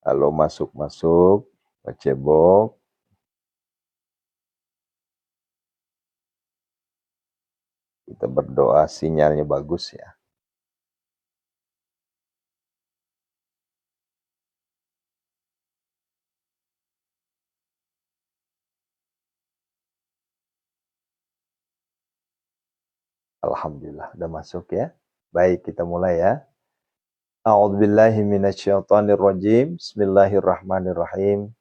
Kalau masuk-masuk, ngecebok. Kita berdoa sinyalnya bagus ya. Alhamdulillah, udah masuk ya. Baik, kita mulai ya. A'udzubillahi minasyaitonirrajim. Bismillahirrahmanirrahim.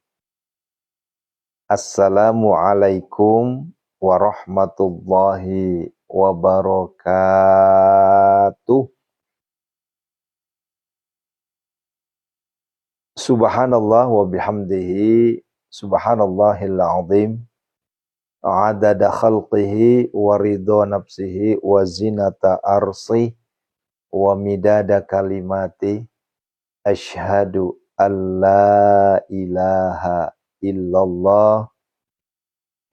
Assalamualaikum warahmatullahi wabarakatuh. Subhanallah wa bihamdihi. Subhanallahil azim. Adada khalqihi wa ridha nafsihi wa zinata arsih wa midada kalimati. Asyhadu an la ilaha illallah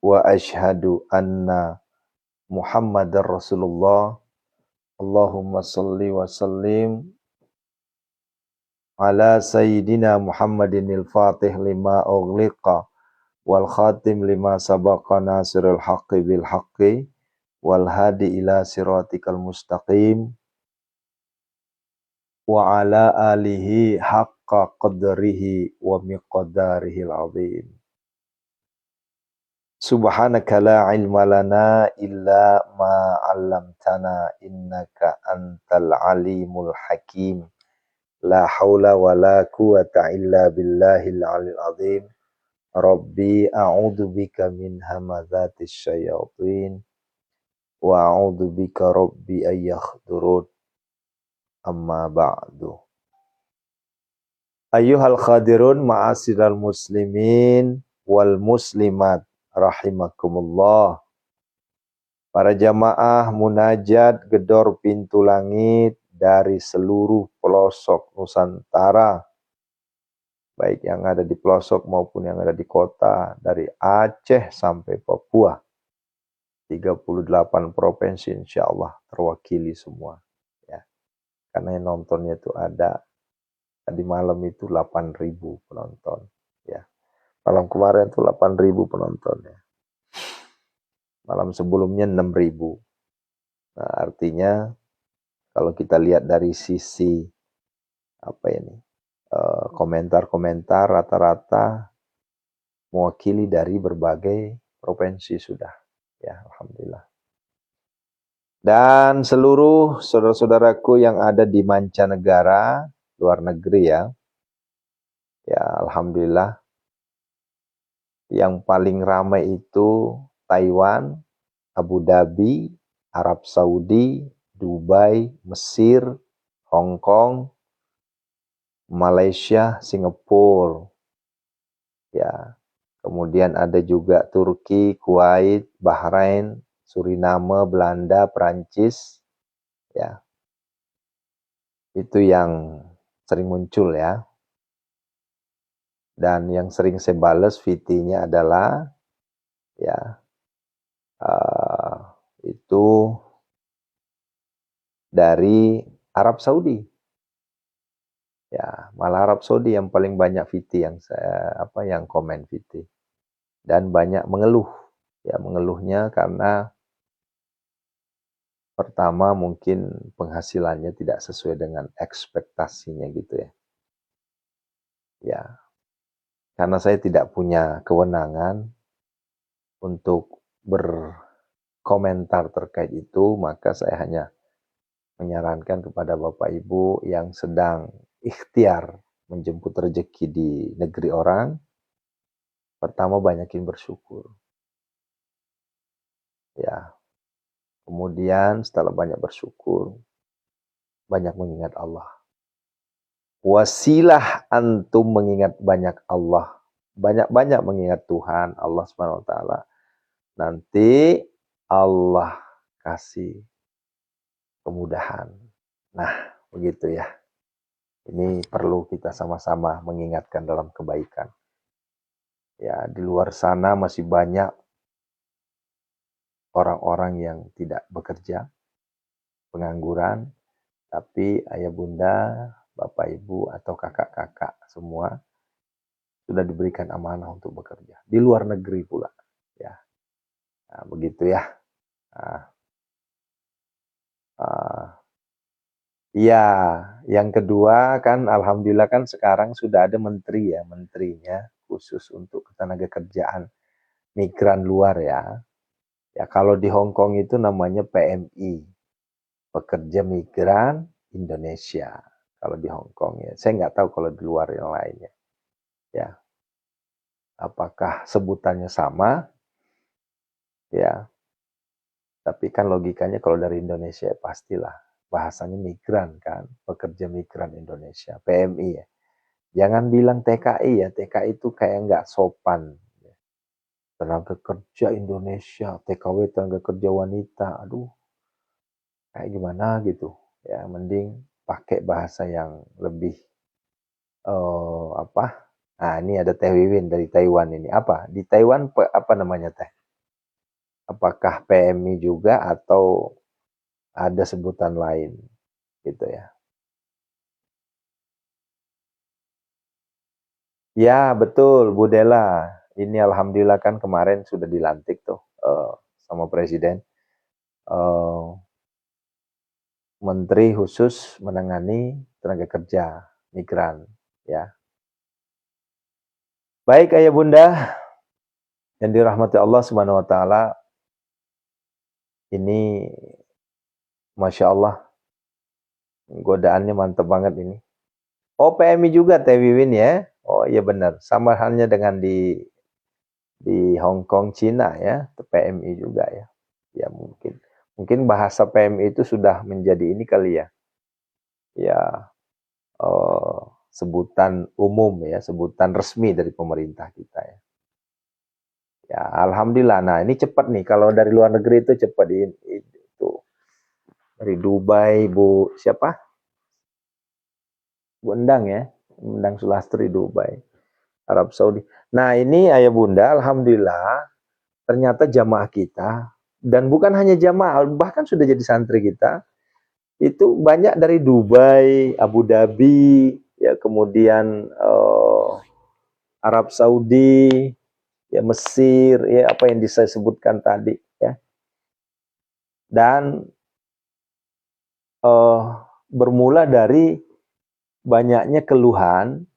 wa asyhadu anna Muhammadar Rasulullah. Allahumma salli wa sallim ala sayyidina Muhammadinil Fatih lima ughliqa wal khatim lima sabaqa nasirul haqqi bil haqqi wal hadi ila siratikal mustaqim wa ala alihi haqqa qadrihi wa miqdarihil azim. Subhanaka la ilma lana illa ma 'allamtana innaka antal alimul hakim. La haula wa la quwata illa billahil alil azim. Rabbi a'udzu bika min hamazatis syayatin wa a'udzu bika rabbi ayyahdurun. Amma ba'du. Ayyuhal khadirun ma'asyiral muslimin wal muslimat rahimakumullah. Para jamaah munajat gedor pintu langit dari seluruh pelosok Nusantara, baik yang ada di pelosok maupun yang ada di kota, dari Aceh sampai Papua. 38 provinsi insya Allah terwakili semua. Ya. Karena yang nontonnya itu ada, tadi malam itu 8.000 penonton. Ya. Malam kemarin itu 8.000 penonton. Ya. Malam sebelumnya 6.000. Nah, artinya kalau kita lihat dari sisi apa ini, komentar-komentar rata-rata mewakili dari berbagai provinsi sudah. Ya, alhamdulillah. Dan seluruh saudara-saudaraku yang ada di mancanegara, luar negeri ya. Ya, alhamdulillah. Yang paling ramai itu Taiwan, Abu Dhabi, Arab Saudi, Dubai, Mesir, Hong Kong, Malaysia, Singapura. Ya. Kemudian ada juga Turki, Kuwait, Bahrain, Suriname, Belanda, Perancis. Ya. Itu yang sering muncul ya. Dan yang sering saya balas VT-nya adalah ya itu dari Arab Saudi. Ya, malah Arab Saudi yang paling banyak VT yang yang komen VT. Dan banyak mengeluh. Ya, mengeluhnya karena pertama mungkin penghasilannya tidak sesuai dengan ekspektasinya gitu ya. Ya. Karena saya tidak punya kewenangan untuk berkomentar terkait itu, maka saya hanya menyarankan kepada Bapak Ibu yang sedang ikhtiar menjemput rezeki di negeri orang, pertama banyakin bersyukur. Ya. Kemudian setelah banyak bersyukur, banyak mengingat Allah. Wasilah antum mengingat banyak Allah. Banyak-banyak mengingat Tuhan, Allah Subhanahu wa taala. Nanti Allah kasih kemudahan. Nah, begitu ya. Ini perlu kita sama-sama mengingatkan dalam kebaikan. Ya, di luar sana masih banyak orang-orang yang tidak bekerja, pengangguran, tapi ayah bunda, bapak ibu atau kakak-kakak semua sudah diberikan amanah untuk bekerja di luar negeri pula, ya. Nah, begitu ya. Nah, iya, yang kedua kan alhamdulillah kan sekarang sudah ada menteri ya, menterinya khusus untuk ketenaga kerjaan migran luar ya. Ya kalau di Hong Kong itu namanya PMI, Pekerja Migran Indonesia. Kalau di Hong Kong ya, saya nggak tahu kalau di luar yang lainnya. Ya, apakah sebutannya sama? Ya, tapi kan logikanya kalau dari Indonesia ya pastilah bahasanya migran kan, pekerja migran Indonesia, PMI ya. Jangan bilang TKI ya, TKI itu kayak nggak sopan. Tenaga kerja Indonesia, TKW tenaga kerja wanita, aduh, kayak gimana gitu. Ya, mending pakai bahasa yang lebih apa? Nah, ini ada Teh Wiwin dari Taiwan ini. Apa? Di Taiwan apa namanya Teh? Apakah PMI juga atau ada sebutan lain gitu ya? Ya, betul, Bu Dela. Ini alhamdulillah kan kemarin sudah dilantik tuh sama presiden. Eh, Menteri khusus menangani tenaga kerja migran ya. Baik ayah bunda yang dirahmati Allah Subhanahu wa taala, ini Masya Allah godaannya mantap banget ini. Oh PMI juga Teh Wiwin ya. Oh iya benar, sama halnya dengan di Hong Kong Cina ya, PMI juga ya. Ya mungkin bahasa PMI itu sudah menjadi ini kali ya. Ya eh, sebutan umum ya, sebutan resmi dari pemerintah kita ya. Ya, alhamdulillah. Nah, ini cepat nih. Kalau dari luar negeri itu cepat itu. Dari Dubai, Bu siapa? Bu Endang ya. Endang Sulastri Dubai, Arab Saudi. Nah, ini ayah bunda, alhamdulillah ternyata jamaah kita dan bukan hanya jamaah, bahkan sudah jadi santri kita itu banyak dari Dubai, Abu Dhabi, ya kemudian Arab Saudi, ya Mesir, ya apa yang saya sebutkan tadi ya. Dan bermula dari banyaknya keluhan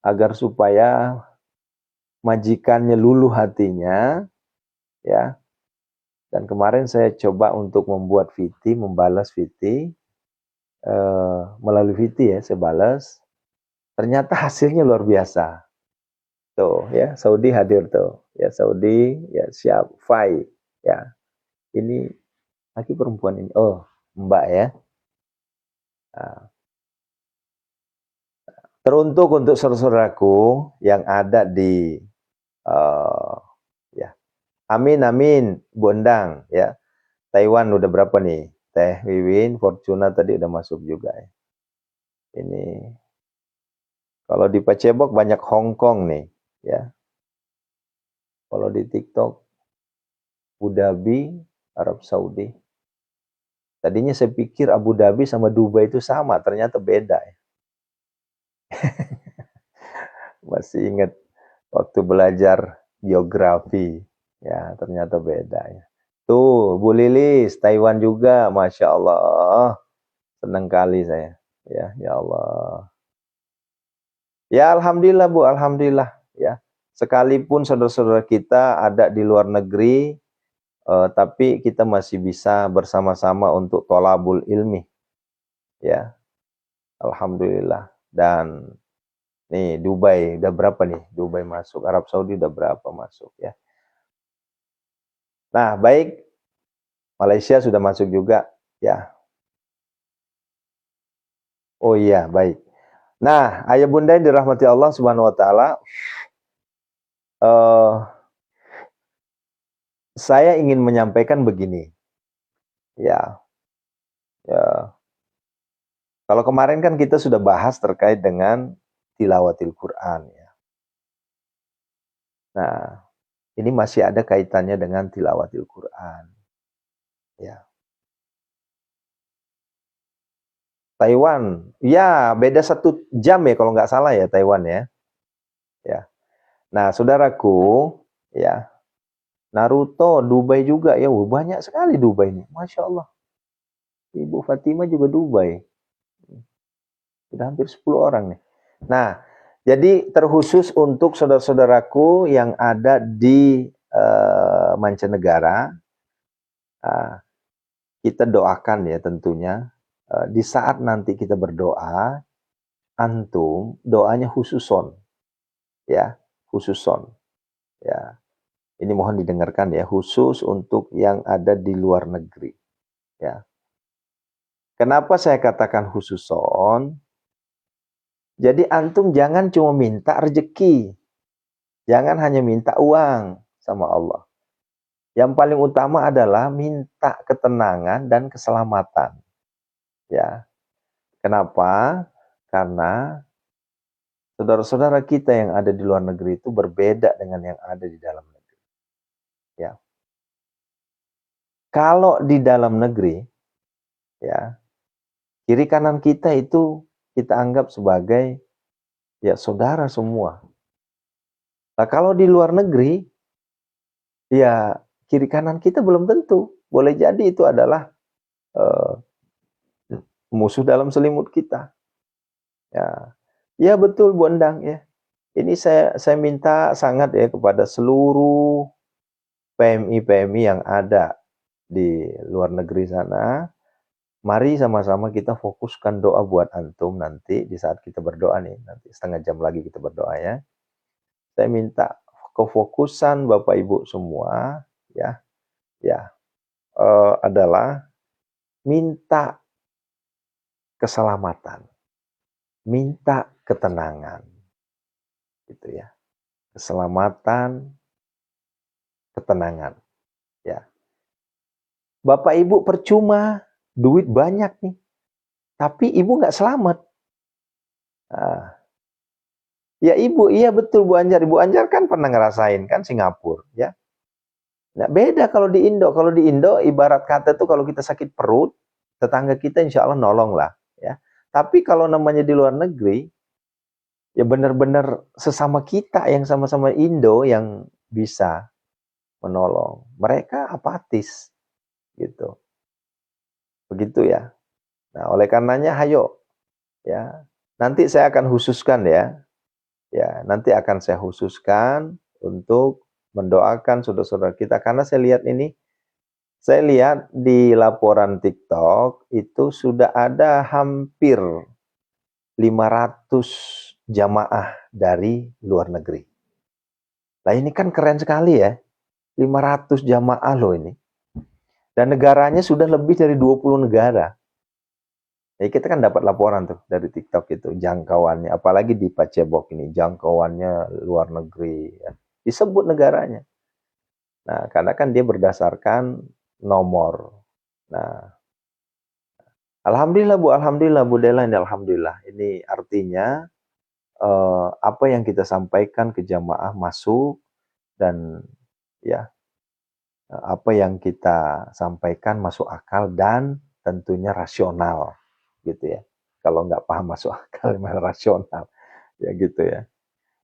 agar supaya majikannya luluh hatinya ya. Dan kemarin saya coba untuk membuat VT, membalas VT melalui VT ya, saya balas. Ternyata hasilnya luar biasa. Tuh ya, Saudi hadir tuh. Ya Saudi, ya siap, Fai. Ya, ini laki perempuan ini. Oh, Mbak ya. Nah, teruntuk untuk saudaraku yang ada di uh, ya. Amin amin, Bondang ya. Taiwan udah berapa nih? Teh Wiwin, Fortuna tadi udah masuk juga ya. Ini kalau di Pacebok banyak Hong Kong nih ya. Kalau di TikTok Abu Dhabi, Arab Saudi. Tadinya saya pikir Abu Dhabi sama Dubai itu sama, ternyata beda ya. Masih ingat waktu belajar geografi, ya ternyata beda ya. Tuh, Bu Lilis, Taiwan juga, Masya Allah. Senang kali saya. Ya Allah. Ya Alhamdulillah Bu, Alhamdulillah. Ya, sekalipun saudara-saudara kita ada di luar negeri, tapi kita masih bisa bersama-sama untuk tolabul ilmi. Ya, Alhamdulillah. Dan nih Dubai udah berapa nih? Dubai masuk, Arab Saudi udah berapa masuk ya? Nah baik, Malaysia sudah masuk juga ya. Oh iya baik. Nah ayah bunda yang dirahmati Allah Subhanahu Wa Taala, saya ingin menyampaikan begini, ya, ya. Kalau kemarin kan kita sudah bahas terkait dengan tilawatil Quran ya. Nah ini masih ada kaitannya dengan tilawatil Quran ya. Taiwan, ya beda 1 jam ya kalau nggak salah ya Taiwan ya. Ya. Nah, saudaraku, ya, Naruto, Dubai juga ya, banyak sekali Dubai ini. Masya Allah. Ibu Fatimah juga Dubai. Sudah hampir 10 orang nih. Nah, jadi terkhusus untuk saudara-saudaraku yang ada di mancanegara, kita doakan ya tentunya. Di saat nanti kita berdoa, antum doanya khususon, ya, khususon, ya. Ini mohon didengarkan ya, khusus untuk yang ada di luar negeri, ya. Kenapa saya katakan khususon? Jadi antum jangan cuma minta rezeki, jangan hanya minta uang sama Allah. Yang paling utama adalah minta ketenangan dan keselamatan, ya. Kenapa? Karena saudara-saudara kita yang ada di luar negeri itu berbeda dengan yang ada di dalam negeri, ya. Kalau di dalam negeri, ya, kiri kanan kita itu kita anggap sebagai ya saudara semua. Nah, kalau di luar negeri, ya kiri kanan kita belum tentu. Boleh jadi itu adalah uh, musuh dalam selimut kita. Ya, ya betul Bu Endang ya. Ini saya minta sangat ya kepada seluruh PMI-PMI yang ada di luar negeri sana. Mari sama-sama kita fokuskan doa buat antum nanti di saat kita berdoa nih. Nanti setengah jam lagi kita berdoa ya. Saya minta kefokusan Bapak Ibu semua ya, adalah minta keselamatan, minta ketenangan, gitu ya. Keselamatan, ketenangan, ya. Bapak Ibu percuma, duit banyak nih, tapi Ibu nggak selamat. Nah, ya Ibu, iya betul Bu Anjar. Ibu Anjar kan pernah ngerasain kan Singapura, ya. Nah, beda kalau di Indo. Kalau di Indo, ibarat kata tuh kalau kita sakit perut, tetangga kita insya Allah nolong lah, ya. Tapi kalau namanya di luar negeri, ya benar-benar sesama kita yang sama-sama Indo yang bisa menolong. Mereka apatis, gitu. Begitu ya. Nah, oleh karenanya, hayo, ya. Nanti saya akan khususkan ya. Ya, nanti akan saya khususkan untuk mendoakan saudara-saudara kita. Karena saya lihat di laporan TikTok itu sudah ada hampir 500 jamaah dari luar negeri. Nah ini kan keren sekali ya, 500 jamaah loh ini. Dan negaranya sudah lebih dari 20 negara. Ya kita kan dapat laporan tuh dari TikTok itu, jangkauannya. Apalagi di Pacebok ini, jangkauannya luar negeri. Ya. Disebut negaranya. Nah, karena kan dia berdasarkan nomor. Nah, Alhamdulillah Bu Dela, ini Alhamdulillah. Ini artinya apa yang kita sampaikan ke jamaah masuk dan ya apa yang kita sampaikan masuk akal dan tentunya rasional gitu ya. Kalau nggak paham masuk akal malah rasional ya gitu ya.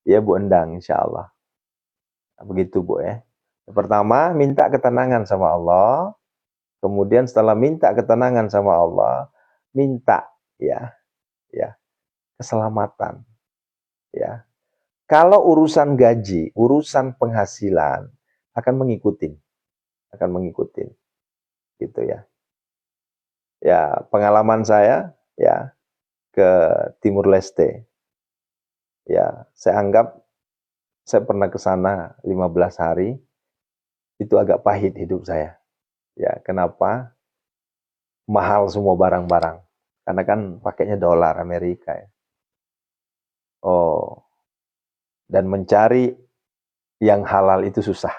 Ya Bu Endang insya Allah. Nah, begitu Bu ya. Pertama minta ketenangan sama Allah. Kemudian setelah minta ketenangan sama Allah, minta ya keselamatan ya. Kalau urusan gaji, urusan penghasilan akan mengikuti, gitu ya. Ya, pengalaman saya ya ke Timur Leste. Ya, saya anggap saya pernah ke sana 15 hari. Itu agak pahit hidup saya. Ya, kenapa? Mahal semua barang-barang. Karena kan pakainya dolar Amerika ya. Oh, dan mencari yang halal itu susah.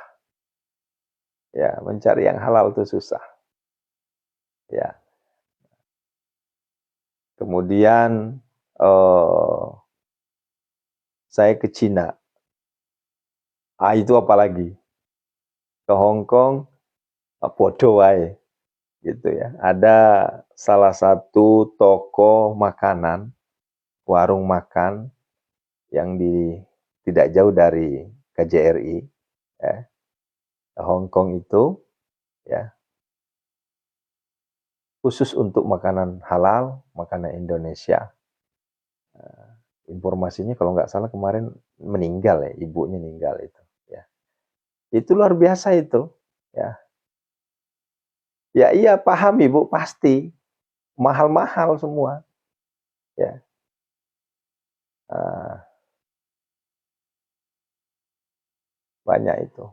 Ya, mencari yang halal itu susah. Ya. Kemudian saya ke Cina. Itu apalagi. Ke Hong Kong, podo wae. Gitu ya. Ada salah satu toko makanan, warung makan yang tidak jauh dari KJRI, ya, Hong Kong itu, ya, khusus untuk makanan halal, makanan Indonesia. Informasinya kalau nggak salah kemarin meninggal ya, ibunya meninggal itu. Ya, itu luar biasa itu. Ya, ya iya paham Ibu pasti mahal-mahal semua. Ya, uh, banyak itu.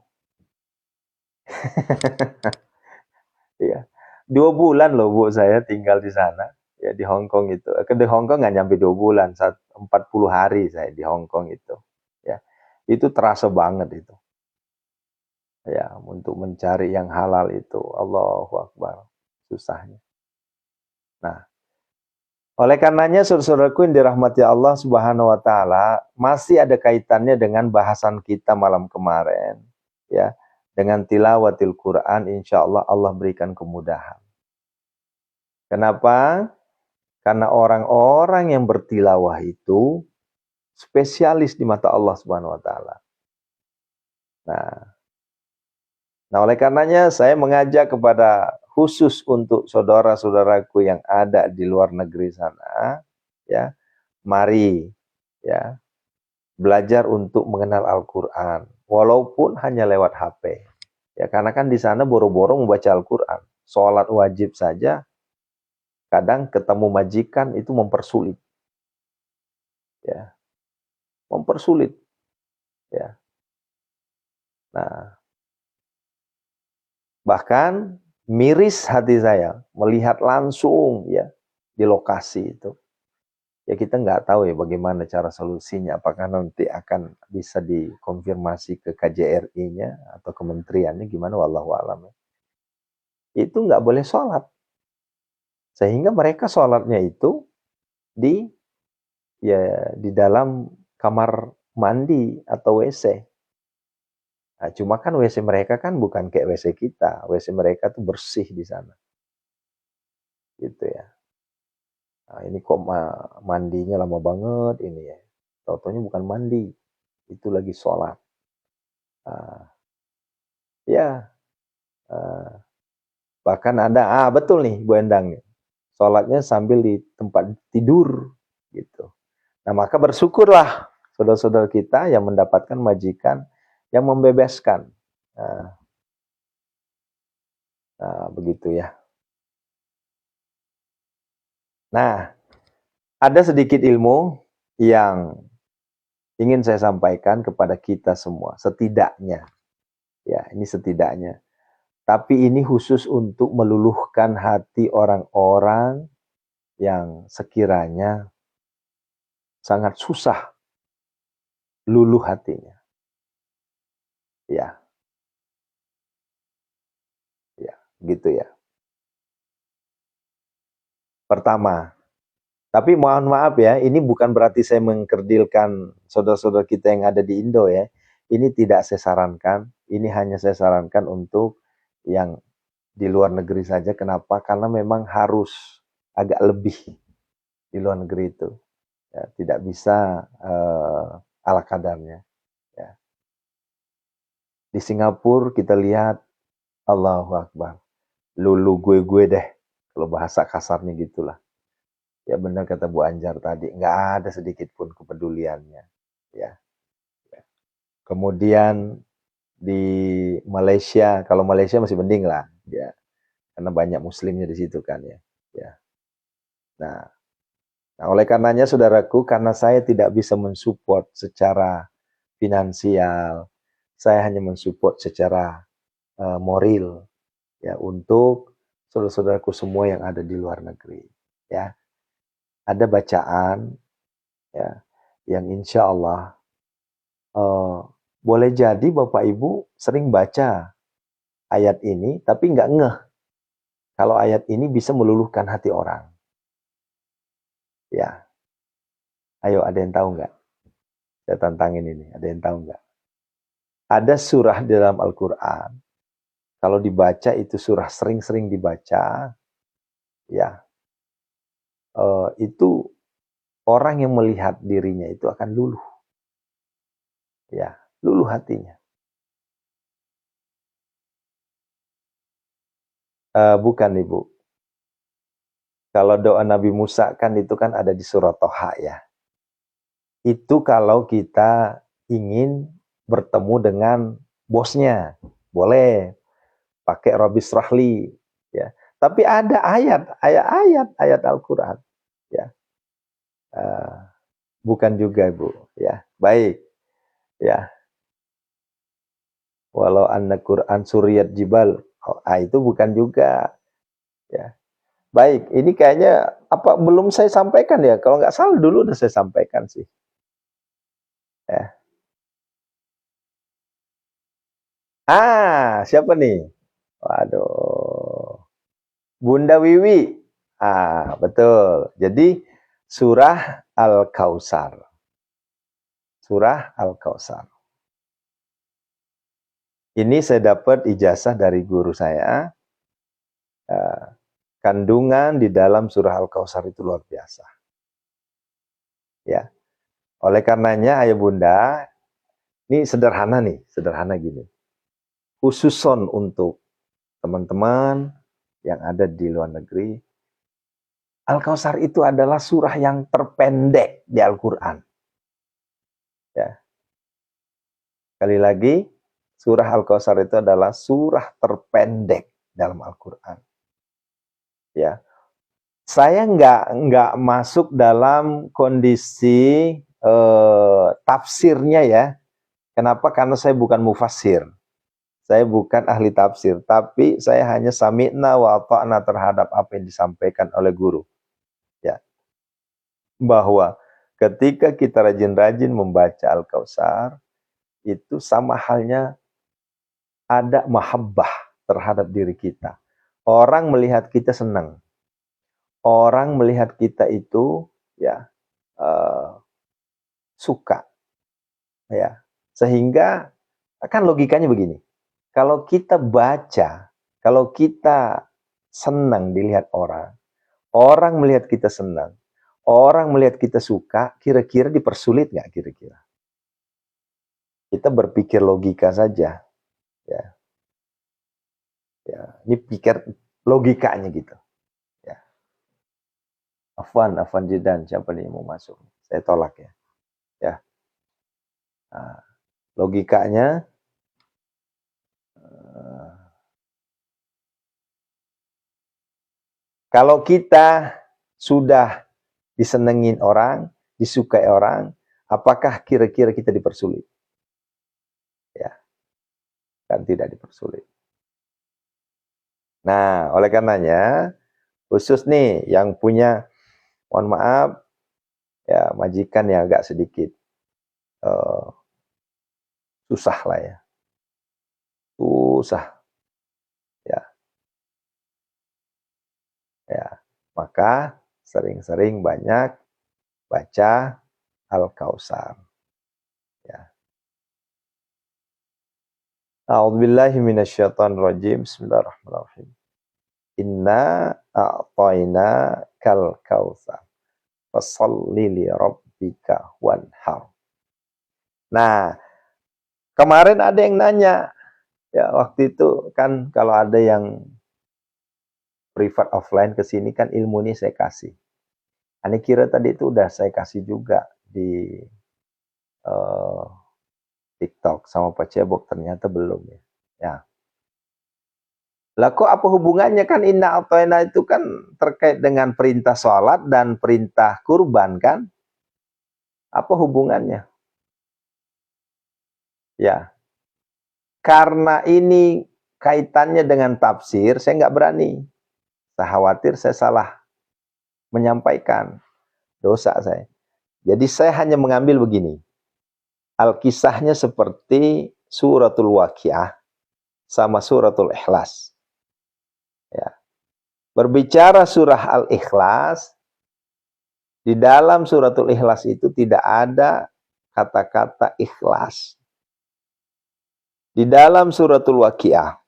Iya, 2 bulan loh Bu saya tinggal di sana. Ya di Hong Kong itu. Ke di Hong Kong nggak nyampe 2 bulan, 40 hari saya di Hong Kong itu. Ya, itu terasa banget itu. Ya, untuk mencari yang halal itu, Allahu Akbar, susahnya. Nah, oleh karenanya saudaraku yang dirahmati Allah Subhanahu wa taala, masih ada kaitannya dengan bahasan kita malam kemarin, ya. Dengan tilawatil Quran, insyaallah Allah berikan kemudahan. Kenapa? Karena orang-orang yang bertilawah itu spesialis di mata Allah Subhanahu wa taala. Nah, oleh karenanya saya mengajak kepada khusus untuk saudara-saudaraku yang ada di luar negeri sana, ya, mari ya belajar untuk mengenal Al-Qur'an walaupun hanya lewat HP. Ya, karena kan di sana boro-boro membaca Al-Qur'an. Sholat wajib saja kadang ketemu majikan itu mempersulit. Ya, mempersulit, ya. Nah, bahkan miris hati saya melihat langsung ya di lokasi itu. Ya kita nggak tahu ya bagaimana cara solusinya. Apakah nanti akan bisa dikonfirmasi ke KJRI-nya atau kementeriannya gimana, wallahu a'lam. Itu nggak boleh sholat. Sehingga mereka sholatnya itu di di dalam kamar mandi atau WC. Nah, cuma kan WC mereka kan bukan kayak WC kita. WC mereka tuh bersih di sana. Gitu ya. Nah, ini kok mandinya lama banget ini ya. Tau-taunya bukan mandi. Itu lagi sholat. Nah, ya, bahkan ada, betul nih Bu Endang nih. Sholatnya sambil di tempat tidur gitu. Nah, maka bersyukurlah saudara-saudara kita yang mendapatkan majikan yang membebaskan. Nah, begitu ya. Nah, ada sedikit ilmu yang ingin saya sampaikan kepada kita semua, setidaknya. Ya, ini setidaknya. Tapi ini khusus untuk meluluhkan hati orang-orang yang sekiranya sangat susah luluh hatinya. Ya, ya, gitu ya. Pertama, tapi mohon maaf ya, ini bukan berarti saya mengkerdilkan saudara-saudara kita yang ada di Indo ya. Ini tidak saya sarankan, ini hanya saya sarankan untuk yang di luar negeri saja. Kenapa? Karena memang harus agak lebih di luar negeri itu. Ya, tidak bisa ala kadarnya. Ya. Di Singapura kita lihat, Allahu Akbar, lulu gue deh, kalau bahasa kasarnya gitulah. Ya benar kata Bu Anjar tadi, nggak ada sedikit pun kepeduliannya. Ya. Kemudian di Malaysia, kalau Malaysia masih mending lah, ya, karena banyak Muslimnya di situ kan ya. Ya. Nah, oleh karenanya saudaraku, karena saya tidak bisa mensupport secara finansial, saya hanya mensupport secara moral ya untuk saudara-saudaraku semua yang ada di luar negeri. Ya, ada bacaan ya yang insya Allah boleh jadi Bapak Ibu sering baca ayat ini, tapi nggak ngeh kalau ayat ini bisa meluluhkan hati orang. Ya, ayo ada yang tahu nggak? Saya tantangin ini, ada yang tahu nggak? Ada surah di dalam Al-Quran, kalau dibaca itu surah sering-sering dibaca, ya, itu orang yang melihat dirinya itu akan luluh. Ya, luluh hatinya. Bukan Ibu. Kalau doa Nabi Musa kan itu kan ada di surat Toha ya. Itu kalau kita ingin bertemu dengan bosnya, boleh pakai Rabbi Srahli ya. Tapi ada ayat Al-Qur'an ya. Bukan juga Bu ya. Baik ya. Walau anna Qur'an suriyat jibal. Itu bukan juga ya. Baik, ini kayaknya apa belum saya sampaikan ya? Kalau nggak salah dulu udah saya sampaikan sih. Ya. Siapa nih? Waduh. Bunda Wiwi. Betul. Jadi surah Al-Kautsar. Surah Al-Kautsar. Ini saya dapat ijazah dari guru saya. Kandungan di dalam surah Al-Kautsar itu luar biasa. Ya. Oleh karenanya ayah bunda, ini sederhana nih, sederhana gini. Khususon untuk teman-teman yang ada di luar negeri, Al-Kautsar itu adalah surah yang terpendek di Al-Quran. Ya. Sekali lagi, surah Al-Kautsar itu adalah surah terpendek dalam Al-Quran. Ya. Saya nggak masuk dalam kondisi tafsirnya ya. Kenapa? Karena saya bukan mufassir. Saya bukan ahli tafsir, tapi saya hanya sami'na wa ata'na terhadap apa yang disampaikan oleh guru. Ya. Bahwa ketika kita rajin-rajin membaca Al-Kautsar, itu sama halnya ada mahabbah terhadap diri kita. Orang melihat kita senang. Orang melihat kita itu ya suka. Ya. Sehingga kan logikanya begini. Kalau kita baca, kalau kita senang dilihat orang, orang melihat kita senang, orang melihat kita suka, kira-kira dipersulit nggak kira-kira? Kita berpikir logika saja. Ya. Ya, ini pikir logikanya gitu. Ya. Afwan Jidan, siapa nih yang mau masuk? Saya tolak ya. Ya. Nah, logikanya kalau kita sudah disenengin orang, disukai orang, apakah kira-kira kita dipersulit? Ya, kan tidak dipersulit. Nah, oleh karenanya, khusus nih yang punya, mohon maaf, ya majikan ya agak sedikit susah lah ya. Susah. Ya, maka sering-sering banyak baca Al-Kautsar. Ya. A'udzubillahi minasyaitonirrajim. Bismillahirrahmanirrahim. Inna a'tayna kal kautsar. Fasholli li rabbika wanhar. Nah, kemarin ada yang nanya. Ya, waktu itu kan kalau ada yang privat offline ke sini kan ilmu ini saya kasih. Ani kira tadi itu udah saya kasih juga di TikTok sama Pak Cebok, ternyata belum ya. Ya. Lah kok apa hubungannya, kan inna a'tayna itu kan terkait dengan perintah sholat dan perintah kurban kan? Apa hubungannya? Ya. Karena ini kaitannya dengan tafsir, saya nggak berani. Saya khawatir saya salah menyampaikan. Dosa saya. Jadi saya hanya mengambil begini. Al-kisahnya seperti suratul Waqiah sama suratul Ikhlas. Ya. Berbicara surah Al-Ikhlas, di dalam suratul Ikhlas itu tidak ada kata-kata ikhlas. Di dalam suratul Waqiah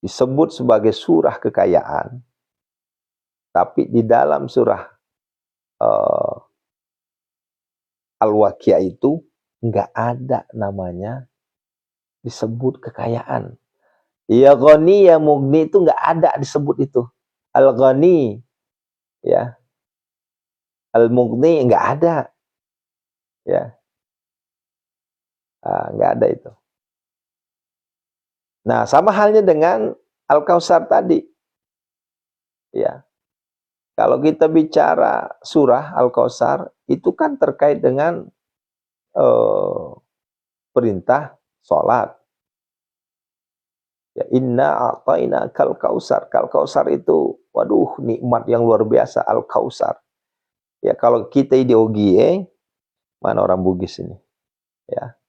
disebut sebagai surah kekayaan, tapi di dalam surah Al-Waqiah itu nggak ada namanya disebut kekayaan. Ya ghani, ya mugni itu nggak ada disebut itu. Al-ghani, ya. Al-mugni nggak ada, ya. Nggak ada itu. Nah, sama halnya dengan Al-Kautsar tadi, ya. Kalau kita bicara surah Al-Kautsar, itu kan terkait dengan perintah sholat. Ya, inna a'taina kal kausar. Kal kausar itu, waduh, nikmat yang luar biasa, al kausar. Ya, kalau kita ideologi, mana orang Bugis ini? Ya,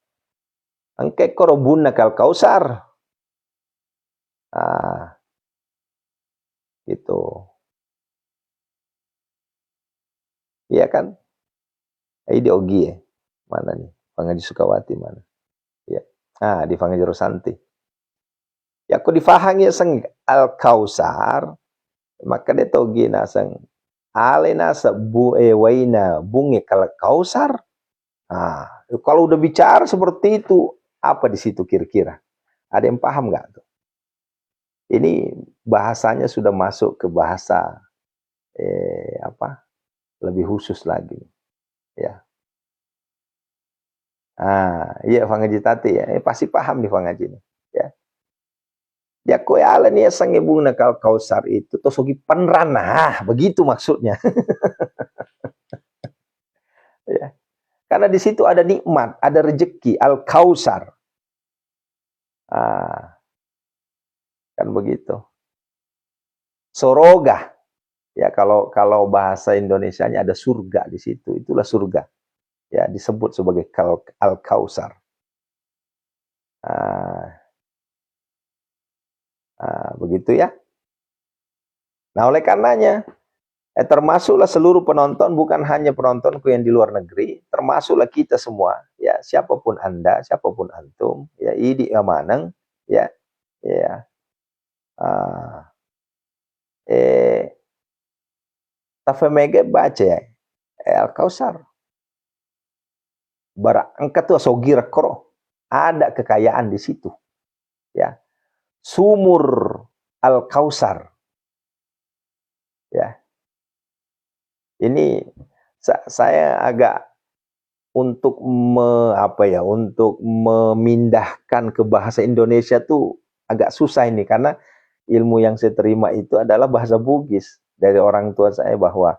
angke korobuna kal kausar. Ah, gitu. Iya kan? Ideologi, mana nih? Pangaji Sukawati mana? Ya. Di Pangaji Rosanti. Ya, aku difahangi seng al kausar, maka dia togi naseng alena sebu waina bunge kal kausar. Kalau udah bicara seperti itu, apa di situ kira-kira? Ada yang paham nggak tuh? Ini bahasanya sudah masuk ke bahasa lebih khusus lagi, ya. Iya Fangaji Tati ya, pasti paham nih Fangaji ini, ya. Ya kowe ala nih sang ibu nakal kausar itu tosogi penrana, begitu maksudnya. Ya. Karena di situ ada nikmat, ada rezeki, al kausar. Kan begitu. Soroga. Ya, kalau bahasa Indonesianya ada surga di situ, itulah surga. Ya, disebut sebagai Al-Kautsar. Begitu ya. Nah, oleh karenanya, termasuklah seluruh penonton, bukan hanya penontonku yang di luar negeri, termasuklah kita semua, ya, siapapun Anda, siapapun antum, ya, idi amanang, ya, ya, tafemege baca ya, Al-Kautsar. Angkat tuh sogira kro, ada kekayaan di situ, ya. Sumur Al-Kautsar, ya. Ini saya agak untuk untuk memindahkan ke bahasa Indonesia tuh agak susah ini, karena ilmu yang saya terima itu adalah bahasa Bugis dari orang tua saya, bahwa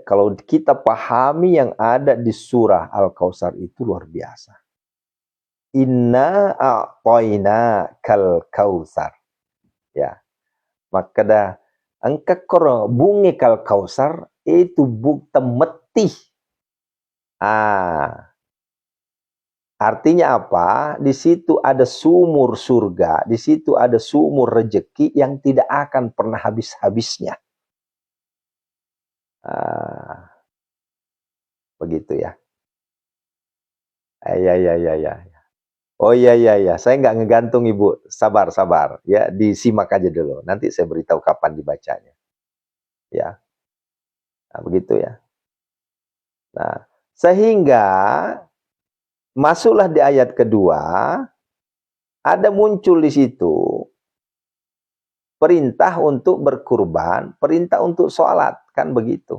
kalau kita pahami yang ada di surah Al-Kautsar itu luar biasa. Inna a'toina kal kautsar. Ya. Maka dah angka koro bungi kal kausar itu bukta metih. Artinya apa? Di situ ada sumur surga, di situ ada sumur rejeki yang tidak akan pernah habis-habisnya. Begitu ya. Ya. Oh iya, saya nggak ngegantung Ibu, sabar, ya, disimak aja dulu. Nanti saya beritahu kapan dibacanya. Ya, begitu ya. Nah, sehingga masuklah di ayat kedua, ada muncul di situ perintah untuk berkurban, perintah untuk sholat, kan begitu.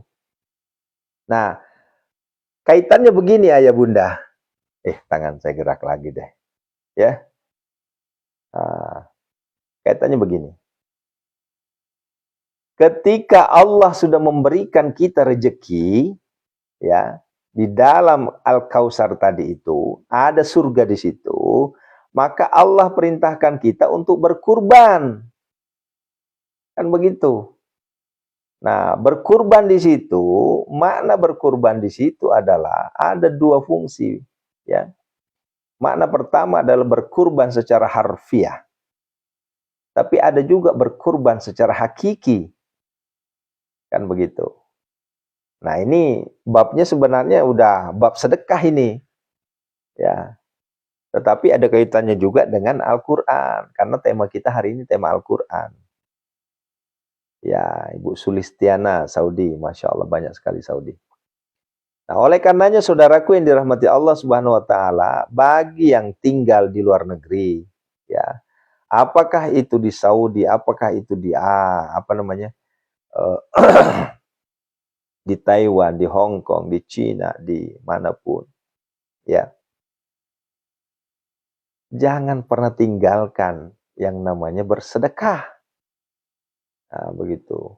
Nah, kaitannya begini ayah bunda. Tangan saya gerak lagi deh. Ya. Kaitannya begini. Ketika Allah sudah memberikan kita rezeki, ya, di dalam Al-Kautsar tadi itu, ada surga di situ, maka Allah perintahkan kita untuk berkurban. Kan begitu. Nah, berkurban di situ, makna berkurban di situ adalah ada dua fungsi, ya. Makna pertama adalah berkurban secara harfiah. Tapi ada juga berkurban secara hakiki. Kan begitu. Nah, ini babnya sebenarnya udah bab sedekah ini. Ya. Tetapi ada kaitannya juga dengan Al-Qur'an, karena tema kita hari ini tema Al-Qur'an. Ya, Ibu Sulistiana Saudi, Masya Allah banyak sekali Saudi. Nah, oleh karenanya saudaraku yang dirahmati Allah Subhanahu wa taala, bagi yang tinggal di luar negeri, ya, apakah itu di Saudi, apakah itu di apa namanya? eh, di Taiwan, di Hong Kong, di Cina, di manapun, ya. Jangan pernah tinggalkan yang namanya bersedekah. Nah, begitu.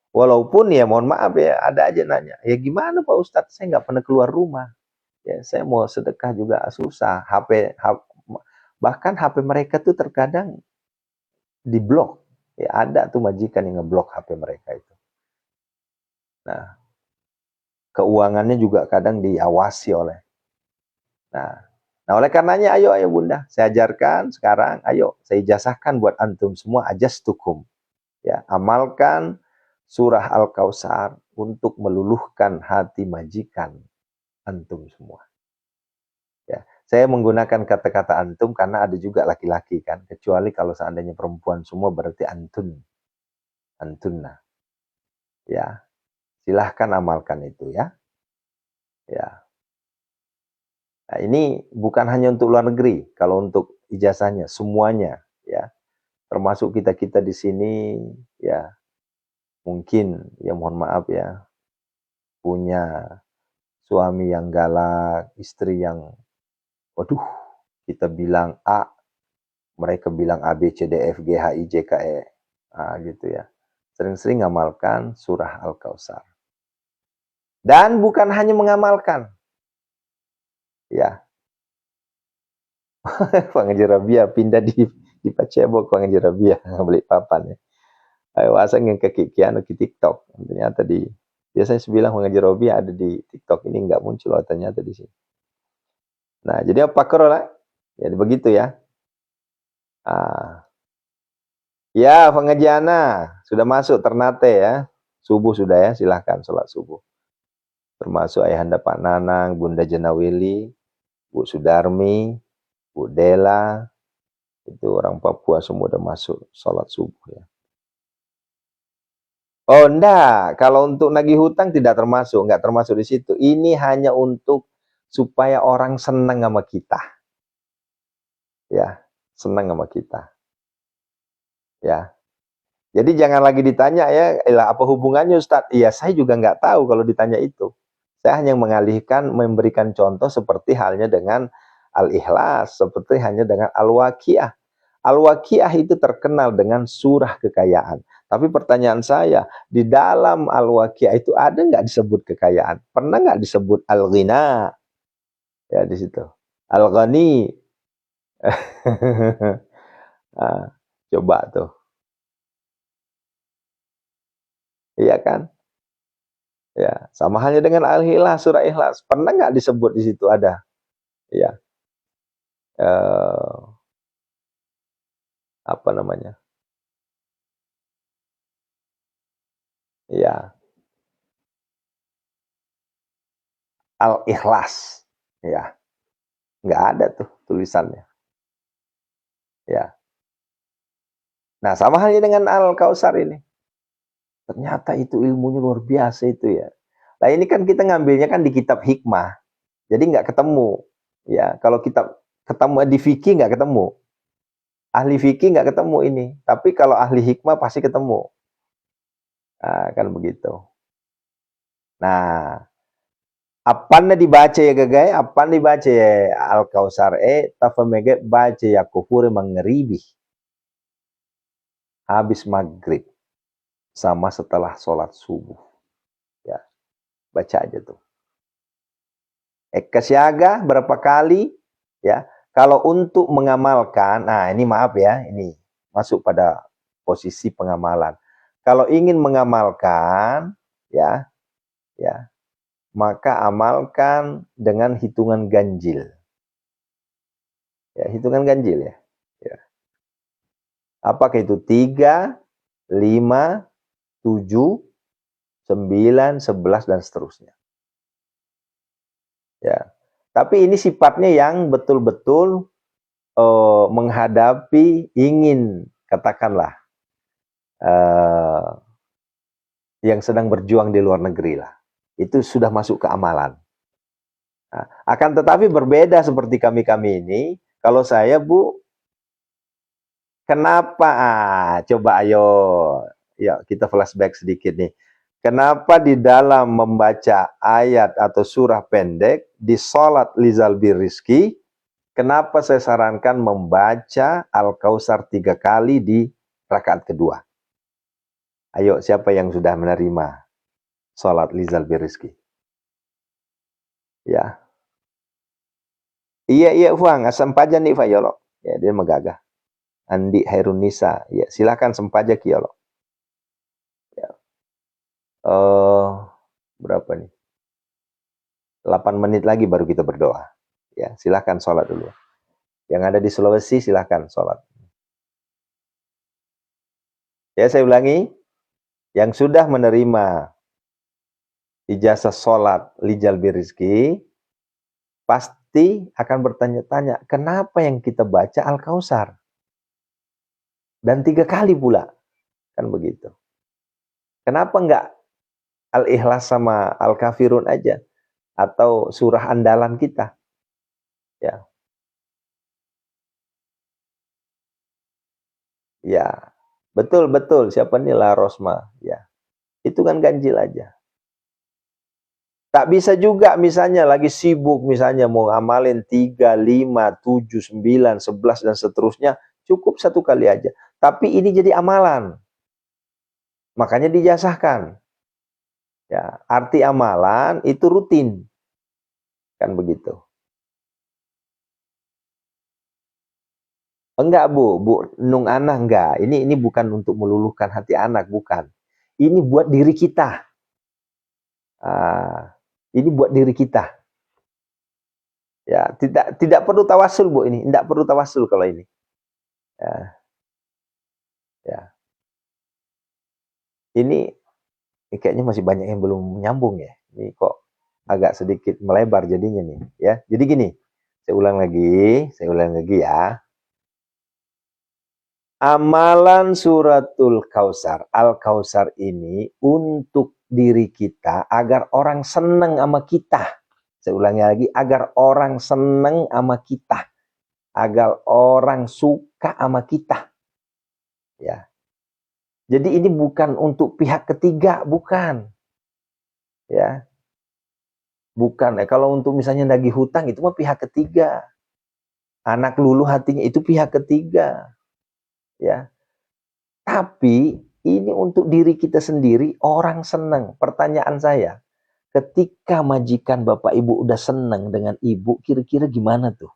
Walaupun ya mohon maaf ya, ada aja nanya, ya gimana Pak Ustadz, saya nggak pernah keluar rumah. Ya, saya mau sedekah juga susah. Bahkan HP mereka tuh terkadang diblok. Ya, ada tuh majikan yang ngeblok HP mereka itu. Nah, keuangannya juga kadang diawasi oleh. Nah, oleh karenanya ayo Bunda, saya ajarkan sekarang, ayo saya ijazahkan buat antum semua ajastukum. Ya, amalkan surah Al-Kautsar untuk meluluhkan hati majikan antum semua. Ya, saya menggunakan kata-kata antum karena ada juga laki-laki kan, kecuali kalau seandainya perempuan semua berarti antun, antunna. Ya, silahkan amalkan itu ya. Ya. Nah, ini bukan hanya untuk luar negeri, kalau untuk ijazahnya semuanya ya, termasuk kita-kita di sini ya, mungkin ya mohon maaf ya, punya suami yang galak, istri yang waduh, kita bilang A, mereka bilang A, B, C, D, F, G, H, I, J, K, E. Nah, gitu ya. Sering-sering ngamalkan surah Al-Kautsar. Dan bukan hanya mengamalkan. Ya. Pak Ngaji Rabia pindah di Pacebok, Pak Ngaji Rabia beli papan ya. Ayo asang yang kekikian ke TikTok. Ternyata biasanya saya bilang Pak Ngaji Rabia ada di TikTok, ini nggak muncul ternyata di sini. Nah, jadi apa lah? Jadi begitu ya. Ya, pengajiana sudah masuk Ternate ya. Subuh sudah ya, silahkan sholat subuh. Termasuk Ayahanda Pak Nanang, Bunda Jenawili, Bu Sudarmi, Bu Dela, itu orang Papua semua udah masuk sholat subuh ya. Oh enggak, kalau untuk nagih hutang tidak termasuk, enggak termasuk di situ. Ini hanya untuk supaya orang senang sama kita. Ya, senang sama kita. Ya. Jadi jangan lagi ditanya ya, apa hubungannya Ustadz? Iya, saya juga nggak tahu kalau ditanya itu. Saya hanya mengalihkan, memberikan contoh seperti halnya dengan Al-Ikhlas, seperti halnya dengan Al-Waqiah. Al-Waqiah itu terkenal dengan surah kekayaan. Tapi pertanyaan saya, di dalam Al-Waqiah itu ada nggak disebut kekayaan? Pernah nggak disebut Al-Ghina? Ya di situ. Al-Ghani. Nah, coba tuh. Iya kan? Ya, sama halnya dengan Al-Ikhlas, surah Ikhlas. Pernah nggak disebut di situ ada? Ya, apa namanya? Ya, Al-Ikhlas. Ya, nggak ada tuh tulisannya. Ya. Nah, sama halnya dengan Al-Kautsar ini. Ternyata itu ilmunya luar biasa itu ya. Nah, ini kan kita ngambilnya kan di kitab hikmah. Jadi nggak ketemu. Ya, kalau kita ketemu di fikih nggak ketemu. Ahli fikih nggak ketemu ini. Tapi kalau ahli hikmah pasti ketemu. Nah, kan begitu. Nah, apana dibaca ya gagai, apana dibaca ya Al-Kautsar tafamege baca ya kufur mengeribi. Habis maghrib sama setelah sholat subuh. Ya, baca aja tuh. Ekasyaga berapa kali? Ya, kalau untuk mengamalkan, nah ini maaf ya, ini masuk pada posisi pengamalan. Kalau ingin mengamalkan, ya, maka amalkan dengan hitungan ganjil. Ya, hitungan ganjil ya. Ya. Apakah itu 3, 5, 7, 9, 11 dan seterusnya. Ya. Tapi ini sifatnya yang betul-betul menghadapi ingin katakanlah yang sedang berjuang di luar negeri lah. Itu sudah masuk ke amalan. Nah, akan tetapi berbeda seperti kami-kami ini, kalau saya Bu, kenapa? Coba ayo, ya kita flashback sedikit nih. Kenapa di dalam membaca ayat atau surah pendek di sholat Lizal Birrizki, kenapa saya sarankan membaca Al-Kausar 3 kali di rakaat kedua? Ayo, siapa yang sudah menerima sholat Lizal Birrizki? Ya, iya Fuang, sempaja nih Pak Yolo. Ya, dia megagah. Andi Hairunisa, ya silakan sempaja Yolo. Ya. Berapa nih? 8 menit lagi baru kita berdoa. Ya, silakan sholat dulu. Yang ada di Sulawesi silakan sholat. Ya, saya ulangi, yang sudah menerima ijazah sholat Lijal Birrizki pasti akan bertanya-tanya, kenapa yang kita baca Al-Kausar? Dan 3 kali pula. Kan begitu. Kenapa enggak Al-Ikhlas sama Al-Kafirun aja? Atau surah andalan kita? Ya. Ya. Betul. Siapa nih La Rosma? Ya. Itu kan ganjil aja. Tak bisa juga misalnya lagi sibuk misalnya mau ngamalin 3, 5, 7, 9, 11 dan seterusnya. Cukup 1 kali aja. Tapi ini jadi amalan. Makanya dijazahkan. Ya, arti amalan itu rutin. Kan begitu. Enggak Bu Nung Ana enggak. Ini bukan untuk meluluhkan hati anak, bukan. Ini buat diri kita. Ini buat diri kita. Ya, tidak perlu tawasul Bu ini, tidak perlu tawasul kalau ini. Ya. Ini kayaknya masih banyak yang belum nyambung ya. Ini kok agak sedikit melebar jadinya nih, ya. Jadi gini, saya ulang lagi ya. Amalan suratul Kausar, Al-Kausar ini untuk diri kita agar orang senang sama kita. Saya ulangi lagi, agar orang senang sama kita. Agar orang suka sama kita. Ya. Jadi ini bukan untuk pihak ketiga, bukan. Ya. Bukan. Kalau untuk misalnya nagih hutang itu mah pihak ketiga. Anak luluh hatinya itu pihak ketiga. Ya. Tapi ini untuk diri kita sendiri, orang senang. Pertanyaan saya, ketika majikan bapak ibu udah senang dengan ibu, kira-kira gimana tuh?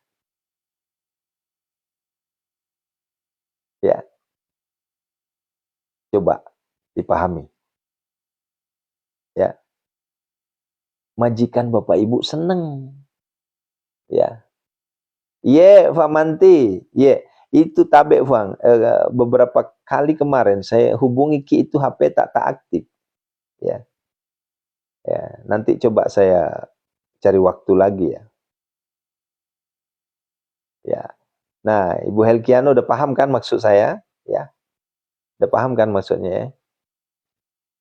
Ya, coba dipahami. Ya, majikan bapak ibu senang. Ya, Famanti, itu tabe Fang. Beberapa kali kemarin saya hubungi Ki itu HP tak aktif. Ya, nanti coba saya cari waktu lagi ya. Ya. Nah, Ibu Helkiano udah paham kan maksud saya? Ya. Udah paham kan maksudnya ya?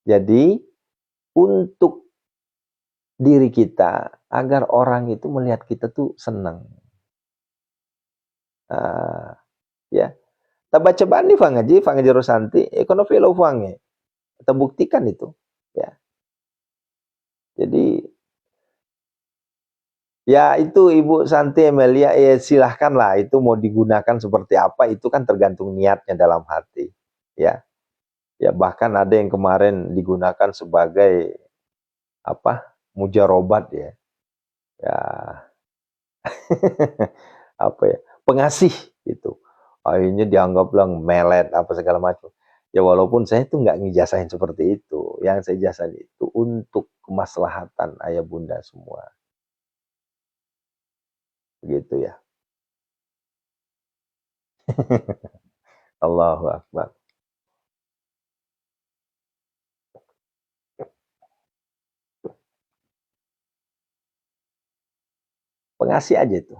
Jadi, untuk diri kita, agar orang itu melihat kita tuh senang. Ya. Kita baca nih Fang Haji Rosanti, ekonomi lo Fang ya. Kita buktikan itu. Ya. Jadi, ya itu Ibu Santi Amelia, silahkan lah. Itu mau digunakan seperti apa, itu kan tergantung niatnya dalam hati. Ya. Ya bahkan ada yang kemarin digunakan sebagai mujarobat ya. Ya apa ya? Pengasih gitu. Akhirnya dianggaplah melet apa segala macam. Ya walaupun saya itu nggak ngijasahin seperti itu. Yang saya jasahin itu untuk kemaslahatan ayah bunda semua. Begitu ya. Allahu Akbar. Pengasih aja itu.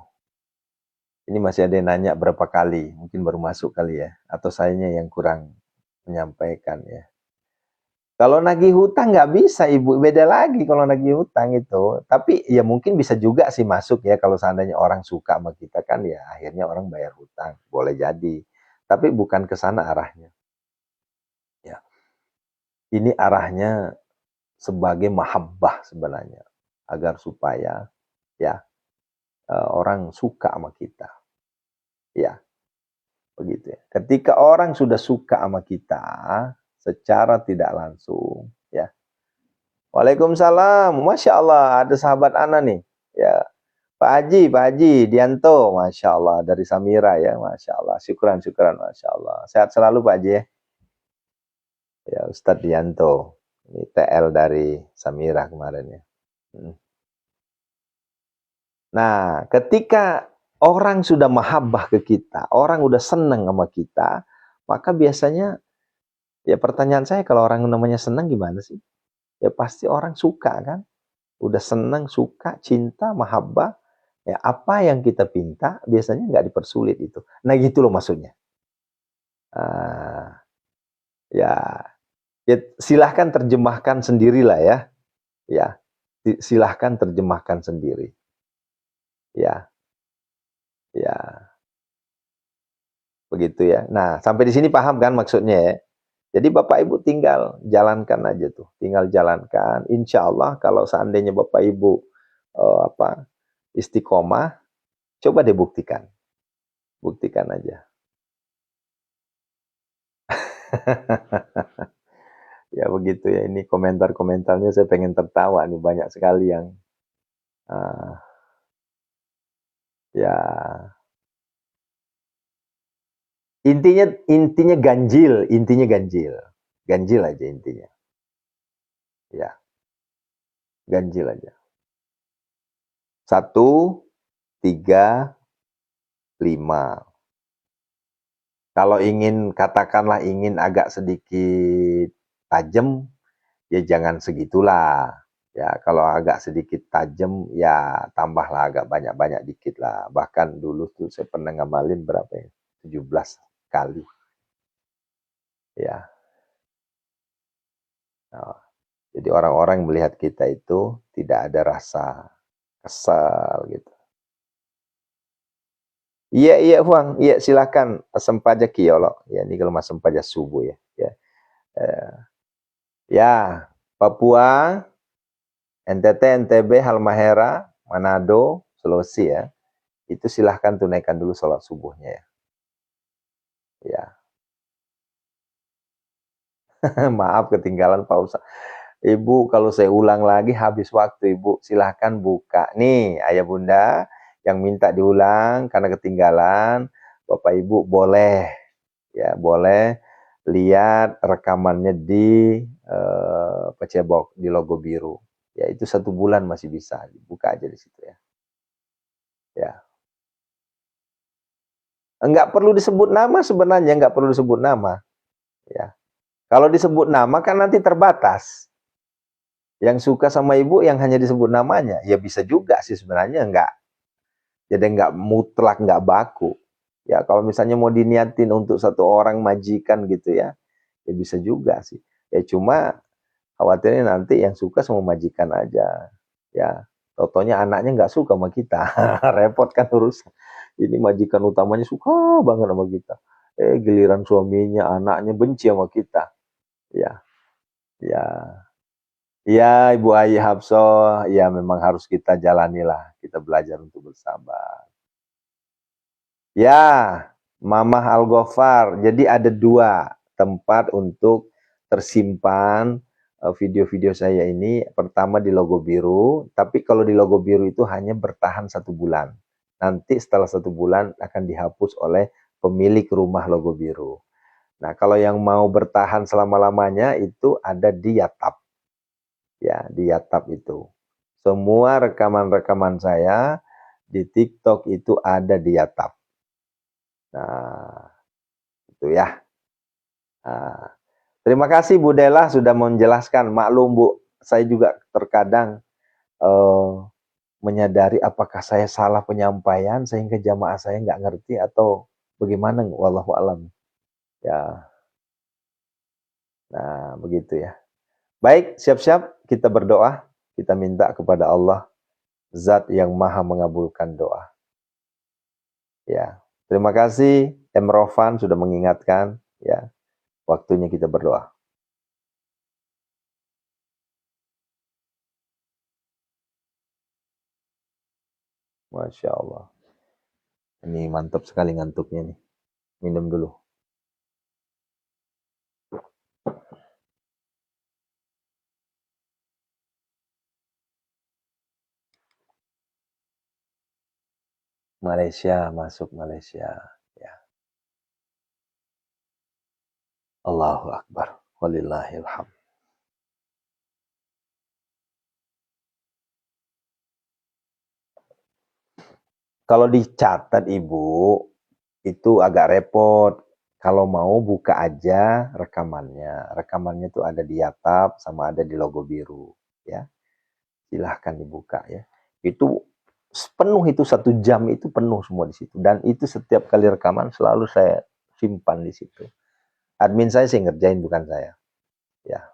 Ini masih ada yang nanya berapa kali, mungkin baru masuk kali ya, atau sayanya yang kurang menyampaikan ya. Kalau nagih hutang nggak bisa Ibu, beda lagi kalau nagih hutang itu. Tapi ya mungkin bisa juga sih masuk ya kalau seandainya orang suka sama kita kan ya akhirnya orang bayar hutang, boleh jadi. Tapi bukan ke sana arahnya. Ya, ini arahnya sebagai mahabbah sebenarnya agar supaya ya orang suka sama kita. Ya, begitu ya. Ketika orang sudah suka sama kita secara tidak langsung, ya. Waalaikumsalam. Masya Allah, ada sahabat Ana nih. Ya, Pak Haji, Dianto, Masya Allah, dari Samira ya, Masya Allah. Syukran, syukran, Masya Allah. Sehat selalu Pak Haji ya. Ya, Ustadz Dianto. Ini TL dari Samira kemarin ya. Nah, ketika orang sudah mahabbah ke kita, orang udah seneng sama kita, maka biasanya, ya pertanyaan saya kalau orang namanya seneng gimana sih? Ya pasti orang suka kan? Udah seneng, suka, cinta, mahabbah, ya apa yang kita pinta biasanya nggak dipersulit itu. Nah gitu loh maksudnya. Ya, ya silahkan terjemahkan sendirilah ya. Ya, silahkan terjemahkan sendiri. Ya, ya. Begitu ya. Nah, sampai di sini paham kan maksudnya ya. Jadi Bapak Ibu tinggal jalankan aja tuh, tinggal jalankan. Insya Allah kalau seandainya Bapak Ibu istiqomah, coba deh buktikan, buktikan aja. Ya begitu ya. Ini komentar-komentarnya saya pengen tertawa nih, banyak sekali yang ya intinya ganjil aja intinya. Ya, ganjil aja. 1, 3, 5. Kalau katakanlah ingin agak sedikit tajam, ya jangan segitulah. Ya, kalau agak sedikit tajam, ya tambahlah agak banyak-banyak dikit lah. Bahkan dulu tuh saya pernah ngamalin berapa ya? 17 kali. Ya. Nah, jadi orang-orang melihat kita itu tidak ada rasa kesal gitu. Iya, iya, Huang. Iya, silakan. Sempaja kiolo. Ya, ini kalau mas sempaja subuh ya. Ya. Ya, Papua, NTT, NTB, Halmahera, Manado, Sulawesi ya. Itu silahkan tunaikan dulu sholat subuhnya ya. Ya. Maaf ketinggalan Pak Ustaz. Ibu, kalau saya ulang lagi habis waktu Ibu. Silahkan buka. Nih, Ayah Bunda yang minta diulang karena ketinggalan. Bapak Ibu boleh, ya boleh lihat rekamannya di Pecebok, di logo biru. Ya itu 1 bulan masih bisa. Buka aja di situ ya. Ya. Enggak perlu disebut nama sebenarnya, enggak perlu disebut nama. Ya. Kalau disebut nama kan nanti terbatas. Yang suka sama ibu yang hanya disebut namanya, ya bisa juga sih sebenarnya enggak. Jadi enggak mutlak, enggak baku. Ya kalau misalnya mau diniatin untuk 1 orang majikan gitu ya, ya bisa juga sih. Ya cuma khawatirnya nanti yang suka sama majikan aja. Ya, totonya anaknya enggak suka sama kita. Repot kan urusan. Ini majikan utamanya suka banget sama kita. Giliran suaminya, anaknya benci sama kita. Ya, ya. Ya, Ibu Ayi Hapsoh, ya memang harus kita jalanilah, kita belajar untuk bersabar. Ya, Mamah Al-Ghafar, jadi ada 2 tempat untuk tersimpan video-video saya ini. Pertama di logo biru, tapi kalau di logo biru itu hanya bertahan 1 bulan. Nanti setelah 1 bulan akan dihapus oleh pemilik rumah logo biru. Nah, kalau yang mau bertahan selama-lamanya itu ada di Yatab. Ya, di Yatab itu. Semua rekaman-rekaman saya di TikTok itu ada di Yatab. Nah, itu ya. Nah, terima kasih Bu Dela sudah menjelaskan. Maklum Bu, saya juga terkadang menyadari apakah saya salah penyampaian sehingga jamaah saya nggak ngerti atau bagaimana, wallahu alam. Ya, nah begitu ya. Baik, siap-siap kita berdoa. Kita minta kepada Allah, Zat yang Maha mengabulkan doa. Ya, terima kasih M. Rofan sudah mengingatkan. Ya, waktunya kita berdoa. Masya Allah. Ini mantap sekali ngantuknya nih. Minum dulu. Malaysia, masuk Malaysia. Ya. Allahu Akbar. Walillahilham. Kalau dicatat Ibu, itu agak repot. Kalau mau buka aja rekamannya. Rekamannya tuh ada di Yatab sama ada di logo biru. Ya, silahkan dibuka ya. Itu penuh itu 1 jam itu penuh semua di situ. Dan itu setiap kali rekaman selalu saya simpan di situ. Admin saya sih ngerjain bukan saya. Ya.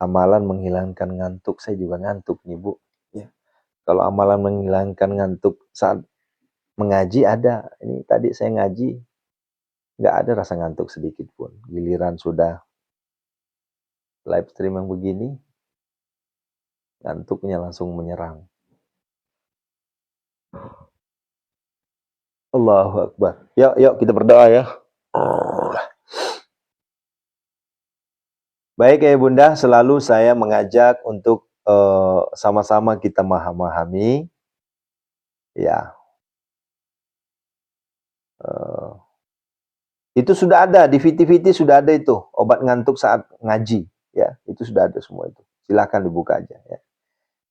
Amalan menghilangkan ngantuk, saya juga ngantuk nih Bu. Ya. Kalau amalan menghilangkan ngantuk saat mengaji ada. Ini tadi saya ngaji, nggak ada rasa ngantuk sedikit pun. Giliran sudah live stream yang begini, ngantuknya langsung menyerang. Allahu Akbar. Yuk kita berdoa ya. Baik ya Bunda, selalu saya mengajak untuk sama-sama kita memahami ya. Itu sudah ada di VT sudah ada itu obat ngantuk saat ngaji ya, itu sudah ada semua itu. Silakan dibuka aja ya.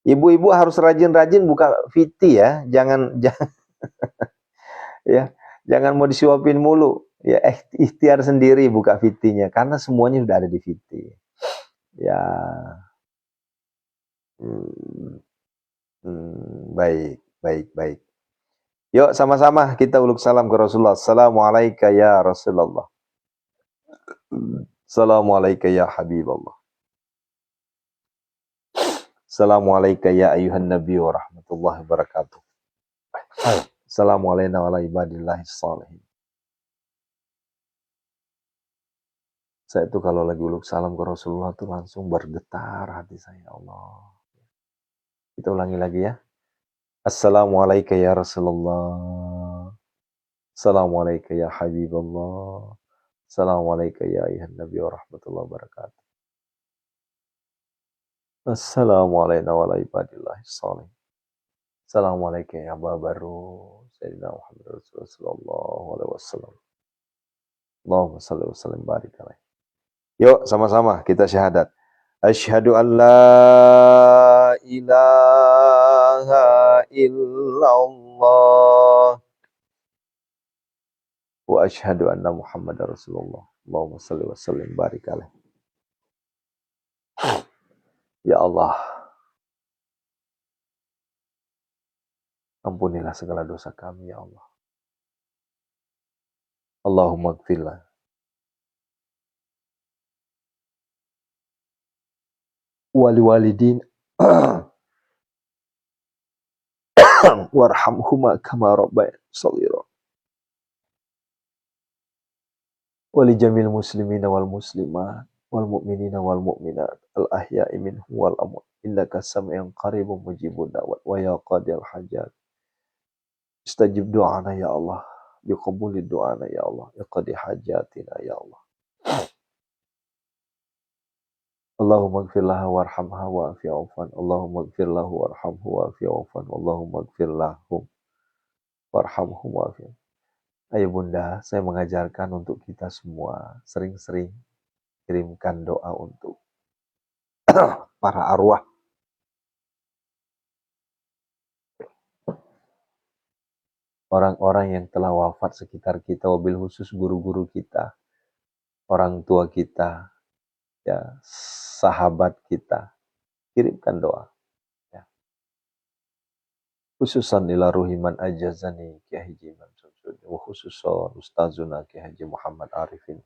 Ibu-ibu harus rajin-rajin buka VT ya, jangan ya, jangan mau disuapin mulu. Ya ikhtiar sendiri buka VT-nya karena semuanya sudah ada di VT. Ya. Baik. Yuk sama-sama kita uluk salam ke Rasulullah. Assalamualaikum ya Rasulullah. Assalamualaikum ya Habiballah. Assalamualaikum ya ayuhan nabi wa rahmatullahi wabarakatuh. Assalamualaikum warahmatullahi wabarakatuh. Saya itu kalau lagi uluk salam ke Rasulullah tuh langsung bergetar hati saya. Allah. Kita ulangi lagi ya. Assalamualaikum ya Rasulullah. Assalamualaikum ya Habiballah. Assalamualaikum ya ayuhan nabi wa rahmatullahi wabarakatuh. Assalamualaikum warahmatullahi wabarakatuh. Assalamualaikum ya Aba Baru Sayyidina Muhammad Rasulullah sallallahu alaihi wasallam. Allahumma salli wa sallim barik alaihi. Yuk sama-sama kita syahadat. Asyhadu an la ilaha illallah wa asyhadu anna Muhammadar Rasulullah. Allahumma salli wa sallim barik alaihi. Ya Allah, ampunilah segala dosa kami ya Allah. Allahumma gfirlah. Wali walidin warhamhuma kama rabbayani shaghira. Wali jamil muslimina wal muslimat wal mu'minina wal mu'minat al ahya'i minhum wal amwat innaka sami'un qaribun mujibud da'wat wa ya qadiyal hajat istajib du'ana ya Allah biqabulid du'ana ya Allah iqdi hajatina ya Allah. Allahumma ighfir lahu warhamha wa'afi 'afwan. Allahumma ighfir lahu warhamhu wa'afi 'afwan. Allahumma ighfir lahum warhamhum wa'afi. Ayo Bunda, saya mengajarkan untuk kita semua sering-sering kirimkan doa untuk para arwah. Orang-orang yang telah wafat sekitar kita, wabil khusus guru-guru kita, orang tua kita, ya, sahabat kita, kirimkan doa. Ya. Khususan ila ruhiman ajazani Ki Haji Mansur, wa khususan Ustazuna Ki Haji Muhammad Arifin,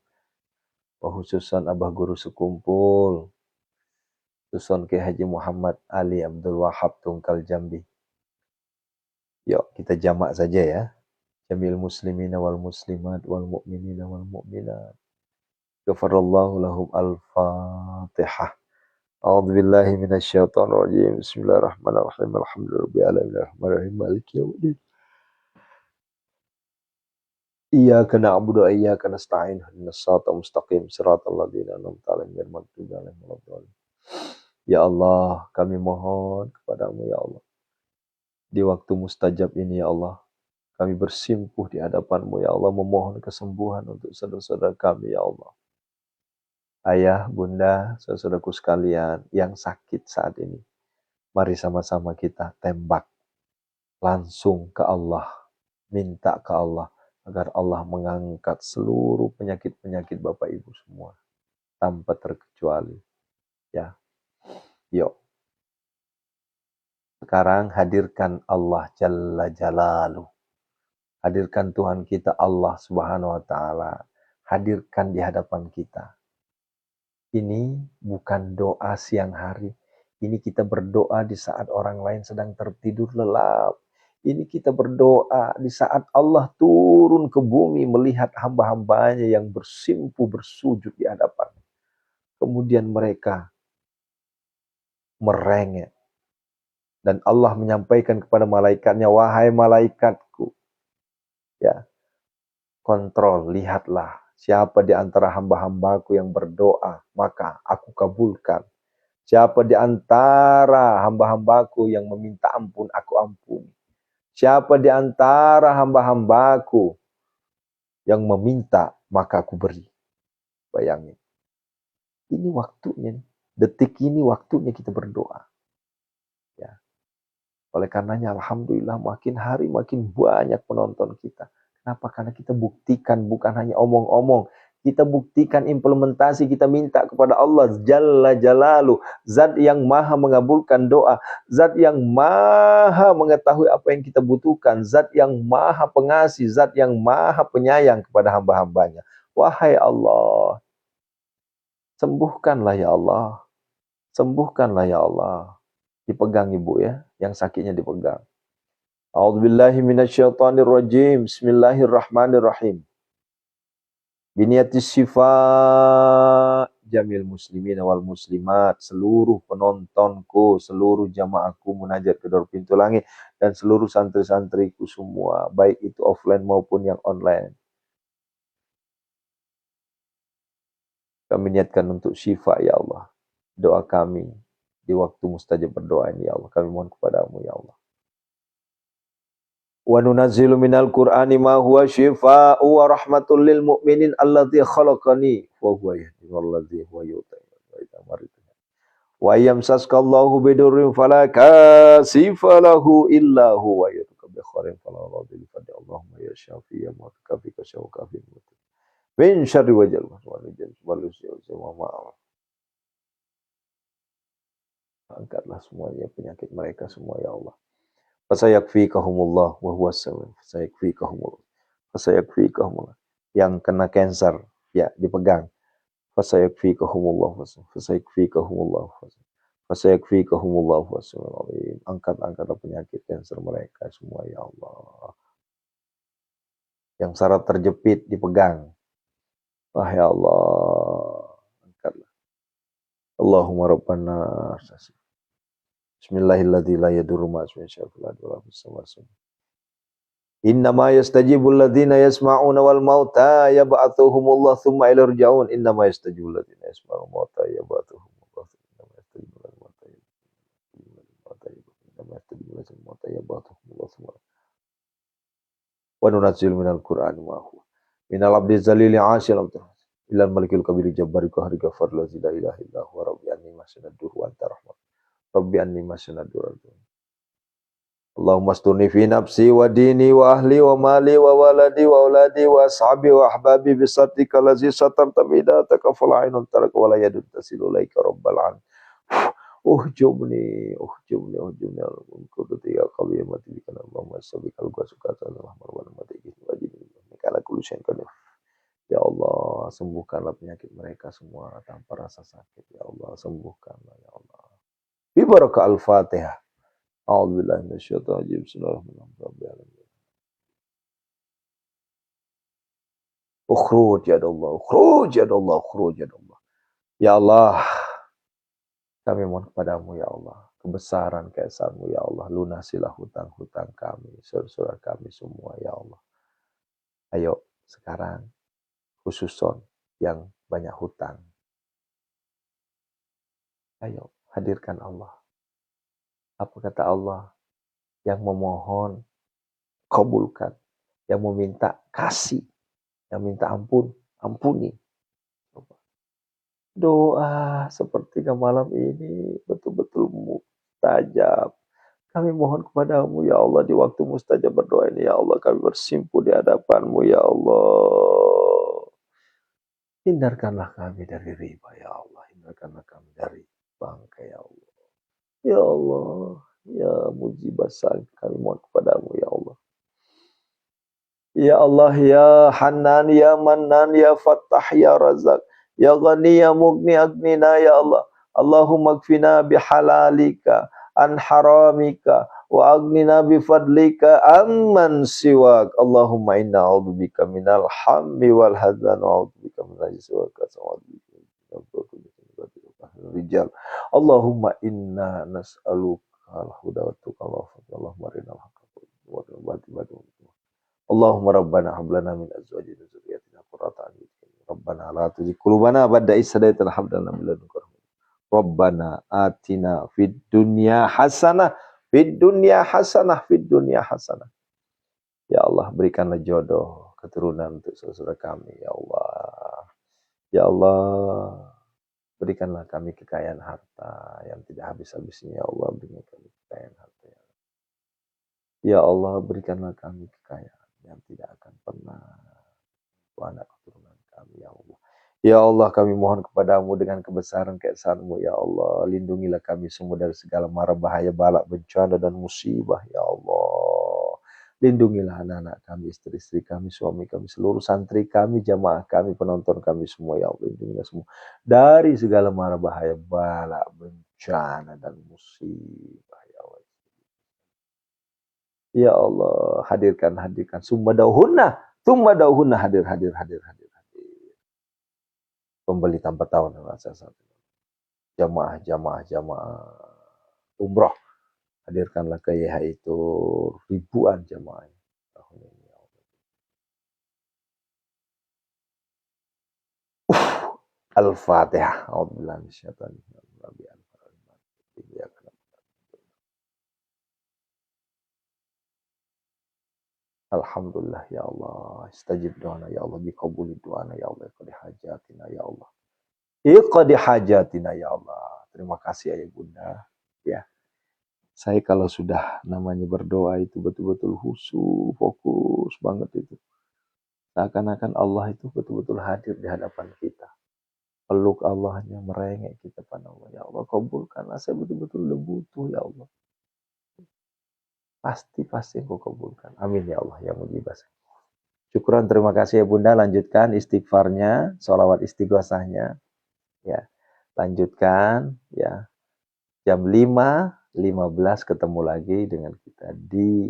khususan Abah Guru Sekumpul, Susun Ki Haji Muhammad Ali Abdul Wahab Tungkal Jambi. Yuk kita jamak saja ya. Jamil muslimina wal muslimat wal mu'minina wal mu'minat. Ghafarallahu lahum al-Fatihah. A'udzu billahi minasyaitonir rajim. Bismillahirrahmanirrahim. Alhamdulillahirabbil alamin arrahmanirrahim maliki yaumiddin. Iyyaka na'budu wa iyyaka nasta'in. Ihdinas siratal mustaqim. Shiratal ladzina an'amta 'alaihim ghairil maghdubi 'alaihim waladdallin. Ya Allah, kami mohon kepadamu ya Allah. Di waktu mustajab ini ya Allah, kami bersimpuh di hadapanmu ya Allah, memohon kesembuhan untuk saudara-saudara kami ya Allah. Ayah, bunda, saudaraku sekalian yang sakit saat ini, mari sama-sama kita tembak langsung ke Allah, minta ke Allah agar Allah mengangkat seluruh penyakit-penyakit Bapak Ibu semua tanpa terkecuali. Ya, yuk. Sekarang hadirkan Allah Jalla Jalaluh. Hadirkan Tuhan kita Allah Subhanahu wa Ta'ala. Hadirkan di hadapan kita. Ini bukan doa siang hari. Ini kita berdoa di saat orang lain sedang tertidur lelap. Ini kita berdoa di saat Allah turun ke bumi melihat hamba-hambanya yang bersimpuh bersujud di hadapan. Kemudian mereka merengek. Dan Allah menyampaikan kepada malaikatnya, wahai malaikatku, ya, kontrol, lihatlah siapa di antara hamba-hambaku yang berdoa, maka aku kabulkan. Siapa di antara hamba-hambaku yang meminta ampun, aku ampuni. Siapa di antara hamba-hambaku yang meminta, maka aku beri. Bayangin. Ini waktunya, detik ini waktunya kita berdoa. Ya. Oleh karenanya alhamdulillah makin hari makin banyak penonton kita. Kenapa? Karena kita buktikan bukan hanya omong-omong. Kita buktikan implementasi, kita minta kepada Allah Jalla Jalaluh. Zat yang maha mengabulkan doa. Zat yang maha mengetahui apa yang kita butuhkan. Zat yang maha pengasih. Zat yang maha penyayang kepada hamba-hambanya. Wahai Allah, sembuhkanlah ya Allah. Sembuhkanlah ya Allah. Dipegang ibu ya, yang sakitnya dipegang. A'udzubillahi minasyaitonirrajim. Bismillahirrahmanirrahim. Biniatis syifa jamil muslimin wal muslimat, seluruh penontonku, seluruh jamaahku munajat kedua pintu langit, dan seluruh santri-santriku semua, baik itu offline maupun yang online. Kami niatkan untuk syifa ya Allah. Doa kami di waktu mustajab berdoa ini ya Allah. Kami mohon kepadamu ya Allah. Wa nunazzilu minal Qur'ani ma huwa syifaa'u wa rahmatul lil mu'minin alladzi khalaqani wa huwa yahdini walladzi huwa yut'ini wa idza maritu. Wa yamsaskallahu bidurrin fala kashifa lahu illa huwa yatuka bi khairin fala radil fadli Allahumma ya syafi ya mu'takafi ka syaukafi min syarri wajal wa ma'am. Angkatlah semuanya penyakit mereka semua ya Allah. Fasayakfikahumullah wa huwas sami. Fasayakfikahumullah. Yang kena cancer ya dipegang. Fasayakfikahumullah. Angkat penyakit cancer mereka semua ya Allah. Yang syarat terjepit dipegang. Wahai Allah, angkatlah. Allahumma rabbana Bismillahirrahmanirrahim. La yadurru ma ismihi syai'un fil ardi wa la fis samawati. Innama yastajibul ladzina yasma'una wal mauta yab'athuhumullah tsumma ilaihi yurja'un. Innama yastajibul ladzina yasma'una wal mauta yab'athuhumullah tsumma wa nunazzilu minal Qur'ani ma huwa minal abdi zalili 'asil ilal malikil kabiri jabbari qahri ghafar la ilaha illa huwa rabbi anni masanadur wa anta rahmat. Rabbi anni masanadur. Allahumma asturni fi nafsi wa dini wa ahli wa mali wa waladi wa auladi wa ashabi wa ahbabi bisatika lazi satarta bidataka fala'inun taraka wa la yadun tasilu laika rabbal an. Uhjubni al-quduti ya qawi mati bikana Allahumma sabikal gua sukata Allah marwan mati wajib nikala kulusen kana. Ya Allah, Allah, sembuhkanlah penyakit mereka semua tanpa rasa sakit, ya Allah, sembuhkanlah, ya Allah. Bi baraka Al-Fatihah. A'udzubillahi minasyaitonir rajim. Bismillahirrahmanirrahim. Ukhruj ya Allah, ukhruj ya Allah, ukhruj ya Allah. Ya Allah, kami mohon kepadamu ya Allah, kebesaran keesaanmu ya Allah, lunasilah hutang-hutang kami, saudara-saudara kami semua ya Allah. Ayo sekarang khususon yang banyak hutang. Ayo hadirkan Allah. Apa kata Allah? Yang memohon, kabulkan. Yang meminta, kasih. Yang minta ampun, ampuni. Doa seperti malam ini betul-betul mustajab. Kami mohon kepadamu ya Allah di waktu mustajab berdoa ini ya Allah, kami bersimpuh di hadapanmu ya Allah. Hindarkanlah kami dari riba ya Allah, hindarkanlah kami dari bangkai ya Allah. Ya Allah, ya Mujibas, kami mohon kepadamu ya Allah. Ya Allah, ya Hanan, ya Mannan, ya Fattah, ya Razak. Ya Ghani, ya Mughni, Agnina, ya Allah. Allahumma kfina bihalalika, an haramika, wa agnina bifadlika, amman siwak. Allahumma inna a'udzubika minal hammi wal hazan, wa a'udzubika minal ajzi wal kasal, wa a'udzubika rijal. Allahumma inna nas'aluka al-huda wa tuqa wa Allahumma arinal haqqa wa batil. Allahumma rabbana hab lana min azwajina wa dhurriyyatina qurrata a'yun. Rabbana la tuzigh qulubana ba'da idh hadaytana wa hab lana min ladunka rahmah. Rabbana atina fid dunya hasanah, fid dunya hasanah, fid dunya hasanah. Ya Allah, berikanlah jodoh keturunan untuk saudara kami ya Allah. Ya Allah, berikanlah kami kekayaan harta yang tidak habis-habisnya ya Allah, berikan kami kekayaan harta ya. Ya Allah, berikanlah kami kekayaan yang tidak akan pernah anak keturunan kami ya Allah. Ya Allah, kami mohon kepadamu dengan kebesaran keesaanmu ya Allah, lindungilah kami semua dari segala mara bahaya, balak, bencana dan musibah ya Allah. Lindungilah anak-anak kami, istri-istri kami, suami kami, seluruh santri kami, jamaah kami, penonton kami semua ya Allah, lindungilah semua dari segala mara bahaya, balak, bencana dan musibah ya Allah. Ya Allah, hadirkan. Summa dauhunna, hadir. Pembeli tanpa tahun rasa satu. Jamaah umroh. Hadirkanlah ke YH itu ribuan jamaah tahun ini. Ya Allah. Al-Fatihah. A'udzubillahi minasyaitonir rajim. Alhamdulillah ya Allah, istajib doana ya Allah, biqabuli doana ya Allah, iqdi hajatina ya Allah. Iqdi hajatina ya Allah. Terima kasih ayah bunda. Ya, saya kalau sudah namanya berdoa itu betul-betul khusyuk, fokus banget itu. Seakan-akan Allah itu betul-betul hadir di hadapan kita. Peluk Allahnya, merengek kita pada Allah. Ya Allah, kabulkanlah, saya betul-betul udah butuh ya Allah. Pasti engkau kabulkan. Amin ya Allah, ya Mujibas. Syukuran, terima kasih ya bunda, lanjutkan istighfarnya, sholawat istighosahnya. Ya, lanjutkan ya. Jam 5.15 ketemu lagi dengan kita di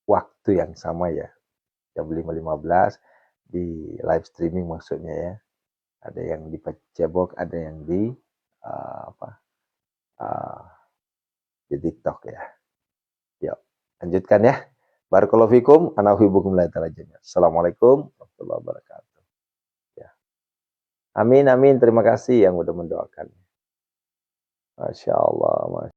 waktu yang sama ya. Jam 5.15 di live streaming maksudnya ya. Ada yang di Facebook, ada yang di di TikTok ya. Yuk, lanjutkan ya. Barakallahu fikum, ana uhibbukum la ta'ala jami'an. Assalamualaikum warahmatullahi wabarakatuh. Ya. Amin. Terima kasih yang udah mendoakan. Masya Allah.